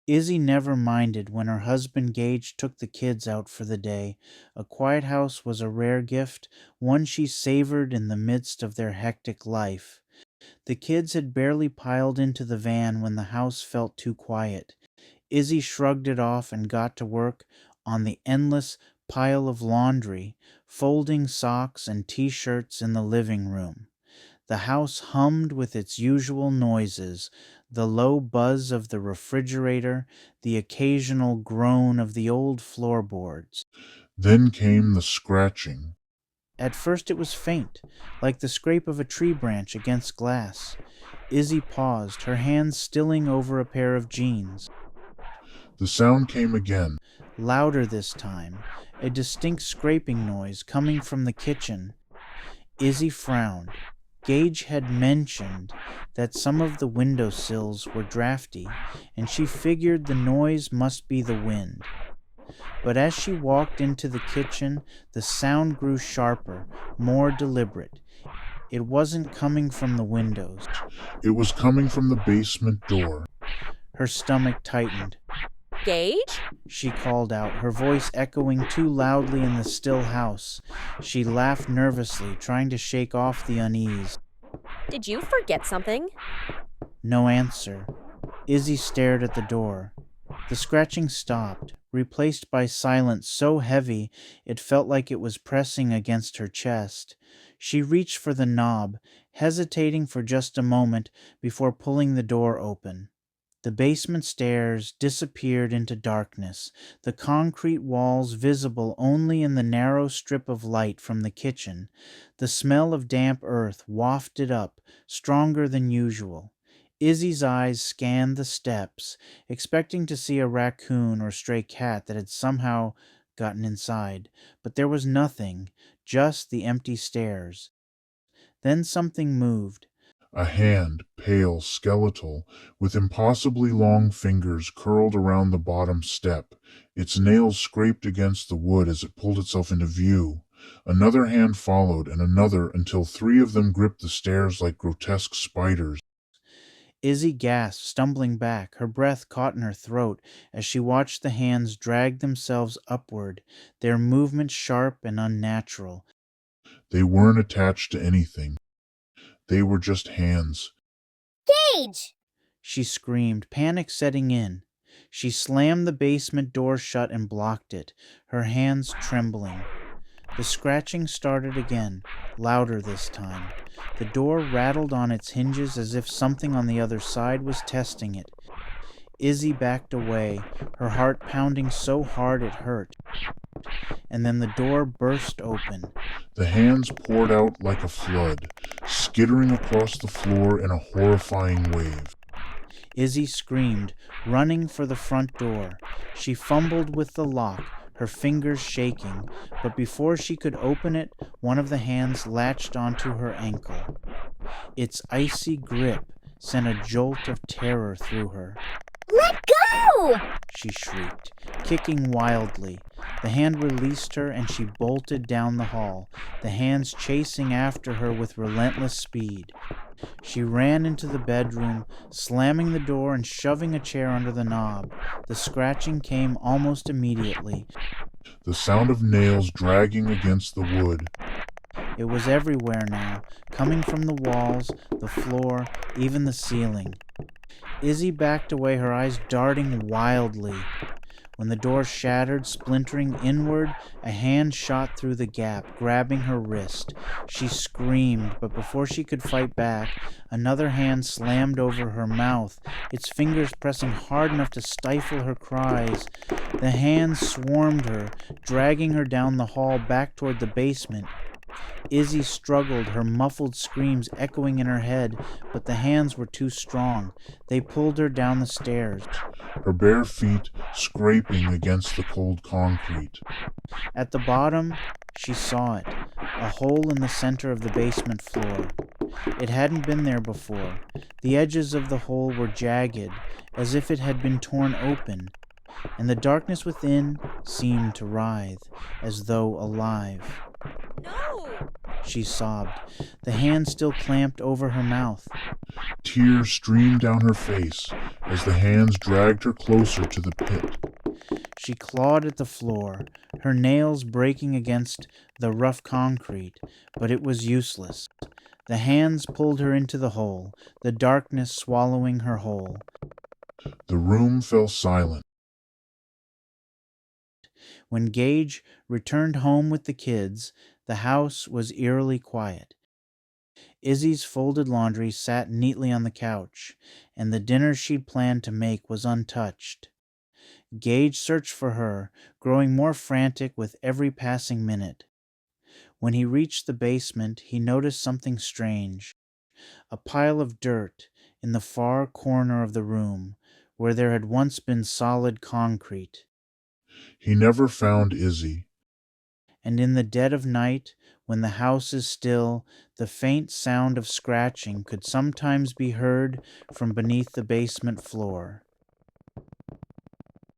Izzy never minded when her husband Gage took the kids out for the day. A quiet house was a rare gift, one she savored in the midst of their hectic life. The kids had barely piled into the van when the house felt too quiet. Izzy shrugged it off and got to work on the endless pile of laundry, folding socks and t-shirts in the living room. The house hummed with its usual noises, the low buzz of the refrigerator, the occasional groan of the old floorboards. Then came the scratching. At first it was faint, like the scrape of a tree branch against glass. Izzy paused, her hands stilling over a pair of jeans. The sound came again. Louder this time, a distinct scraping noise coming from the kitchen. Izzy frowned. Gage had mentioned that some of the windowsills were drafty, and she figured the noise must be the wind. But as she walked into the kitchen, the sound grew sharper, more deliberate. It wasn't coming from the windows. It was coming from the basement door. Her stomach tightened. Gage? She called out, her voice echoing too loudly in the still house. She laughed nervously, trying to shake off the unease. Did you forget something? No answer. Izzy stared at the door. The scratching stopped, replaced by silence so heavy it felt like it was pressing against her chest. She reached for the knob, hesitating for just a moment before pulling the door open. The basement stairs disappeared into darkness, the concrete walls visible only in the narrow strip of light from the kitchen. The smell of damp earth wafted up, stronger than usual. Izzy's eyes scanned the steps, expecting to see a raccoon or stray cat that had somehow gotten inside, but there was nothing, just the empty stairs. Then something moved. A hand, pale, skeletal, with impossibly long fingers curled around the bottom step. Its nails scraped against the wood as it pulled itself into view. Another hand followed, and another, until three of them gripped the stairs like grotesque spiders. Izzy gasped, stumbling back, her breath caught in her throat as she watched the hands drag themselves upward, their movements sharp and unnatural. They weren't attached to anything. They were just hands. Gage! She screamed, panic setting in. She slammed the basement door shut and blocked it, her hands trembling. The scratching started again, louder this time. The door rattled on its hinges as if something on the other side was testing it. Izzy backed away, her heart pounding so hard it hurt. And then the door burst open. The hands poured out like a flood, skittering across the floor in a horrifying wave. Izzy screamed, running for the front door. She fumbled with the lock, her fingers shaking, but before she could open it, one of the hands latched onto her ankle. Its icy grip sent a jolt of terror through her. Let go! She shrieked, kicking wildly. The hand released her and she bolted down the hall, the hands chasing after her with relentless speed. She ran into the bedroom, slamming the door and shoving a chair under the knob. The scratching came almost immediately. The sound of nails dragging against the wood. It was everywhere now, coming from the walls, the floor, even the ceiling. Izzy backed away, her eyes darting wildly. When the door shattered, splintering inward, a hand shot through the gap, grabbing her wrist. She screamed, but before she could fight back, another hand slammed over her mouth, its fingers pressing hard enough to stifle her cries. The hands swarmed her, dragging her down the hall back toward the basement. Izzy struggled, her muffled screams echoing in her head, but the hands were too strong. They pulled her down the stairs. Her bare feet scraping against the cold concrete. At the bottom, she saw it, a hole in the center of the basement floor. It hadn't been there before. The edges of the hole were jagged, as if it had been torn open, and the darkness within seemed to writhe, as though alive. No! She sobbed, the hand still clamped over her mouth. Tears streamed down her face as the hands dragged her closer to the pit. She clawed at the floor, her nails breaking against the rough concrete, but it was useless. The hands pulled her into the hole, the darkness swallowing her whole. The room fell silent. When Gage returned home with the kids, the house was eerily quiet. Izzy's folded laundry sat neatly on the couch, and the dinner she'd planned to make was untouched. Gage searched for her, growing more frantic with every passing minute. When he reached the basement, he noticed something strange. A pile of dirt in the far corner of the room, where there had once been solid concrete. He never found Izzy. And in the dead of night, when the house is still, the faint sound of scratching could sometimes be heard from beneath the basement floor.